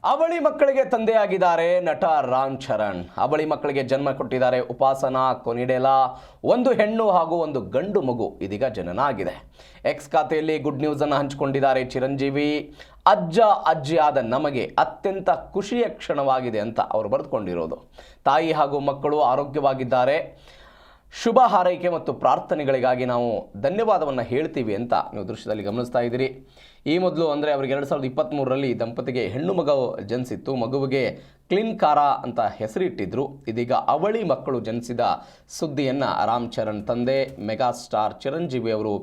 ಅವಳಿ ಮಕ್ಕಳಿಗೆ ತಂದೆಯಾಗಿದ್ದಾರೆ ನಟ ರಾಮ್ ಚರಣ್. ಅವಳಿ ಮಕ್ಕಳಿಗೆ ಜನ್ಮ ಕೊಟ್ಟಿದ್ದಾರೆ ಉಪಾಸನಾ ಕೊನಿಡೆಲಾ. ಒಂದು ಹೆಣ್ಣು ಹಾಗೂ ಒಂದು ಗಂಡು ಮಗು ಇದೀಗ ಜನನ ಆಗಿದೆ. ಎಕ್ಸ್ ಖಾತೆಯಲ್ಲಿ ಗುಡ್ ನ್ಯೂಸ್ ಅನ್ನು ಹಂಚಿಕೊಂಡಿದ್ದಾರೆ ಚಿರಂಜೀವಿ. ಅಜ್ಜ ಅಜ್ಜಿಯಾದ ನಮಗೆ ಅತ್ಯಂತ ಖುಷಿಯ ಕ್ಷಣವಾಗಿದೆ ಅಂತ ಅವರು ಬರೆದುಕೊಂಡಿರೋದು. ತಾಯಿ ಹಾಗೂ ಮಕ್ಕಳು ಆರೋಗ್ಯವಾಗಿದ್ದಾರೆ. ಶುಭ ಹಾರೈಕೆ ಮತ್ತು ಪ್ರಾರ್ಥನೆಗಳಿಗಾಗಿ ನಾವು ಧನ್ಯವಾದವನ್ನು ಹೇಳ್ತೀವಿ ಅಂತ ನೀವು ದೃಶ್ಯದಲ್ಲಿ ಗಮನಿಸ್ತಾ ಇದ್ದೀರಿ. ಈ ಮೊದಲು ಅಂದರೆ ಅವರಿಗೆ 2023ರಲ್ಲಿ ದಂಪತಿಗೆ ಹೆಣ್ಣು ಮಗು ಜನಿಸಿತ್ತು. ಮಗುವಿಗೆ ಕ್ಲೀನ್ ಕಾರಾ ಅಂತ ಹೆಸರಿಟ್ಟಿದ್ರು. ಇದೀಗ ಅವಳಿ ಮಕ್ಕಳು ಜನಿಸಿದ ಸುದ್ದಿಯನ್ನು ರಾಮ್ ಚರಣ್ ತಂದೆ ಮೆಗಾ ಸ್ಟಾರ್ ಚಿರಂಜೀವಿ ಅವರು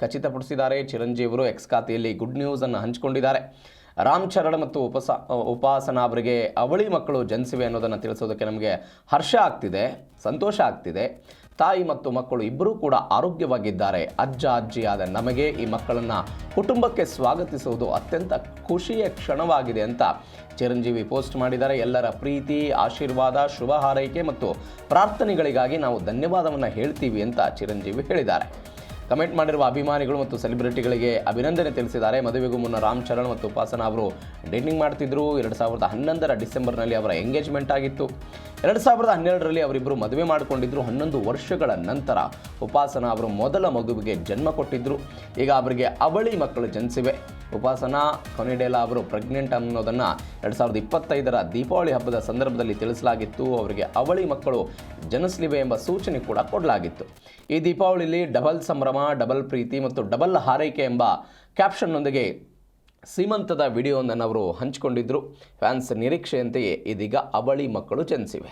ಖಚಿತಪಡಿಸಿದ್ದಾರೆ. ಚಿರಂಜೀವಿ ಅವರು ಎಕ್ಸ್ ಖಾತೆಯಲ್ಲಿ ಗುಡ್ ನ್ಯೂಸನ್ನು ಹಂಚಿಕೊಂಡಿದ್ದಾರೆ. ರಾಮ್ ಚರಣ್ ಮತ್ತು ಉಪಾಸನಾ ಅವರಿಗೆ ಅವಳಿ ಮಕ್ಕಳು ಜನಿಸಿವೆ ಅನ್ನೋದನ್ನು ತಿಳಿಸೋದಕ್ಕೆ ನಮಗೆ ಹರ್ಷ ಆಗ್ತಿದೆ, ಸಂತೋಷ ಆಗ್ತಿದೆ. ತಾಯಿ ಮತ್ತು ಮಕ್ಕಳು ಇಬ್ಬರೂ ಕೂಡ ಆರೋಗ್ಯವಾಗಿದ್ದಾರೆ. ಅಜ್ಜ ಅಜ್ಜಿಯಾದ ನಮಗೆ ಈ ಮಕ್ಕಳನ್ನು ಕುಟುಂಬಕ್ಕೆ ಸ್ವಾಗತಿಸುವುದು ಅತ್ಯಂತ ಖುಷಿಯ ಕ್ಷಣವಾಗಿದೆ ಅಂತ ಚಿರಂಜೀವಿ ಪೋಸ್ಟ್ ಮಾಡಿದ್ದಾರೆ. ಎಲ್ಲರ ಪ್ರೀತಿ, ಆಶೀರ್ವಾದ, ಶುಭ ಹಾರೈಕೆ ಮತ್ತು ಪ್ರಾರ್ಥನೆಗಳಿಗಾಗಿ ನಾವು ಧನ್ಯವಾದವನ್ನು ಹೇಳ್ತೀವಿ ಅಂತ ಚಿರಂಜೀವಿ ಹೇಳಿದ್ದಾರೆ. ಕಮೆಂಟ್ ಮಾಡಿರುವ ಅಭಿಮಾನಿಗಳು ಮತ್ತು ಸೆಲೆಬ್ರಿಟಿಗಳಿಗೆ ಅಭಿನಂದನೆ ತಿಳಿಸಿದ್ದಾರೆ. ಮದುವೆಗೂ ಮುನ್ನ ರಾಮ್ ಚರಣ್ ಮತ್ತು ಉಪಾಸನಾ ಅವರು ಡೇಟಿಂಗ್ ಮಾಡ್ತಿದ್ರು. 2011ರ ಡಿಸೆಂಬರ್ನಲ್ಲಿ ಅವರ ಎಂಗೇಜ್ಮೆಂಟ್ ಆಗಿತ್ತು. 2012ರಲ್ಲಿ ಅವರಿಬ್ಬರು ಮದುವೆ ಮಾಡಿಕೊಂಡಿದ್ದರು. 11 ವರ್ಷಗಳ ನಂತರ ಉಪಾಸನಾ ಅವರು ಮೊದಲ ಮಗುವಿಗೆ ಜನ್ಮ ಕೊಟ್ಟಿದ್ದರು. ಈಗ ಅವರಿಗೆ ಅವಳಿ ಮಕ್ಕಳು ಜನಿಸಿವೆ. ಉಪಾಸನಾ ಕೊನಿಡೆಲಾ ಅವರು ಪ್ರೆಗ್ನೆಂಟ್ ಅನ್ನೋದನ್ನು 2025ರ ದೀಪಾವಳಿ ಹಬ್ಬದ ಸಂದರ್ಭದಲ್ಲಿ ತಿಳಿಸಲಾಗಿತ್ತು. ಅವರಿಗೆ ಅವಳಿ ಮಕ್ಕಳು ಜನಿಸಲಿವೆ ಎಂಬ ಸೂಚನೆ ಕೂಡ ಕೊಡಲಾಗಿತ್ತು. ಈ ದೀಪಾವಳಿಯಲ್ಲಿ ಡಬಲ್ ಸಂಭ್ರಮ, ಡಬಲ್ ಪ್ರೀತಿ ಮತ್ತು ಡಬಲ್ ಹಾರೈಕೆ ಎಂಬ ಕ್ಯಾಪ್ಷನ್ನೊಂದಿಗೆ ಸೀಮಂತದ ವಿಡಿಯೋವನ್ನು ಅವರು ಹಂಚಿಕೊಂಡಿದ್ದರು. ಫ್ಯಾನ್ಸ್ ನಿರೀಕ್ಷೆಯಂತೆಯೇ ಇದೀಗ ಅವಳಿ ಮಕ್ಕಳು ಜನಿಸಿವೆ.